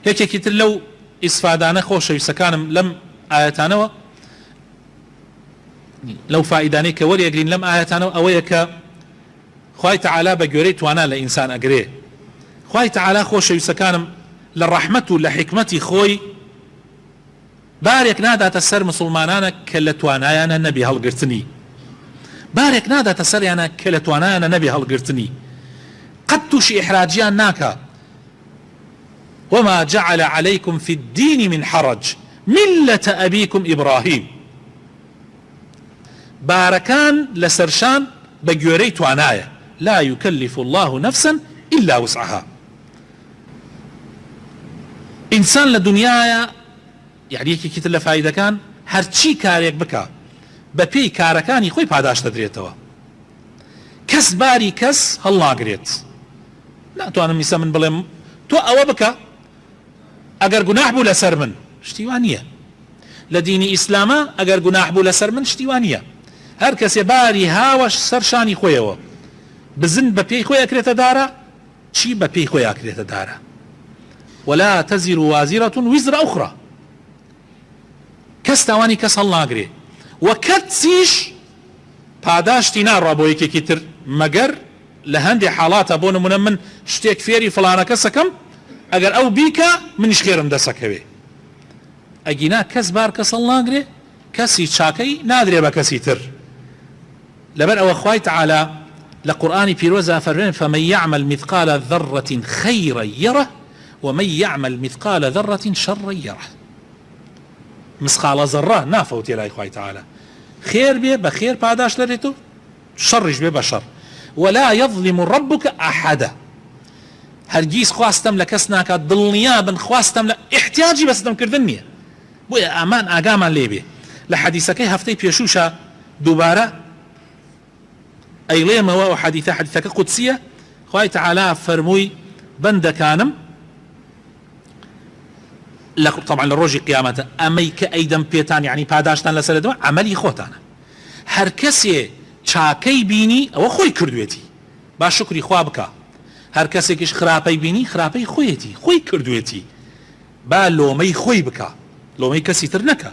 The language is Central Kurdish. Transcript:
یەکێکی تر لەو ئیسفادانە خۆشەویستەکانم لەم ئاەتانەوە لەو فائیدانەی کە وەریەگرین لەم ئاەتانەوە ئەوەیە کە خوای تەعالا بە گوێرەی توانا لە ئینسان ئەگرێ. خوای تەعالا خۆشەویستەکانم لە ڕەحمەت و لە حیکمەتی خۆی بارێک ناداتە سەر مسلمانانە کە لە توانایانە نەبی هەڵگرتنی، بارێک ناداتە سەریانە کە لە توانایانە نەبی هەڵگرتنی، قەت تووشی ئیحراجیان ناکە. وما جعل عليكم في الدين من حرج ملة أبيكم إبراهيم. باركان لسرشان بجوري توانايا لا يكلف الله نفسا إلا وسعها. إنسان لدنيايا يعني يكي كتل فايدة كان هرچی کارێک بکە بە پێی کارەکانی خۆی پاداش دەدرێتەوە. کەس باری کەس هەڵناگرێت. ناتوانم میسە من بڵێم تۆ ئەوە بکە ئەگەر گوناح بوو لەسەر من، شتیوان نییە. لە دینی ئیسلامە ئەگەر گوناح بوو لەسەر من شتیوان نییە. هەر کەسێ باری هاوەش سەر شانی خۆیەوە، بزن بە پێی خۆی ئەکرێتە دارە، چی بە پێی خۆی ئەکرێتە دارە. ولا تزر وازرة وزر أخرى. کەس تاوانی کەس هەڵناگرێ و کەسیش پاداشتی ناڕوا بۆ یەکێکی تر مەگەر لە هەندێک حاڵاتە بۆ نمونە من شتێک فێری فڵانە کەسەکەم ئەگەر ئەو بیکە منیش خێرم دەسەکەوێ. ئەگینا کەس بار کەس هەڵناگرێ کەسی چاکەی نادرێ بە کەسی تر. لەبەر ئەوە خوای تەعالا لە قورئانی پیرۆزە فەرمێن فمن يعمل مثقال ذرة خيرا يره ومن يعمل مثقال ذرة شرا يره. مسخالە زەڕە نافەوتێ لای خوای تەعالا، خێر بێ بە خێر پاداش دەرێتەوە، شەڕیش بێ بە شەڕ. ولا يظلم ربك أحدا. هەرگیز خواستم لە کەس ناکات دڵنیا بن خواستم لە احتیاجی بەستەمکردن نییە. بۆیە ئامان ئاگامان لێبێ. لە حەدیسەکەی هەفتەی پێشووشە دووبارە ئەیڵێمەوە و حەدیثەکە قودسیە. خوای تەعالا فەرمووی بەندەکانم طبعا لروجي قيامته أمي كأيدم بيتان يعني پاداشتان لسر دوا عملي خوتانا. هر کسی چاکی بینی او خوی کردویتی با شکری خواه بکا. هر کسی کش خراپی بینی خراپی خویتی خوی کردویتی با لومی خوی بکا، لومی کسی تر نکا.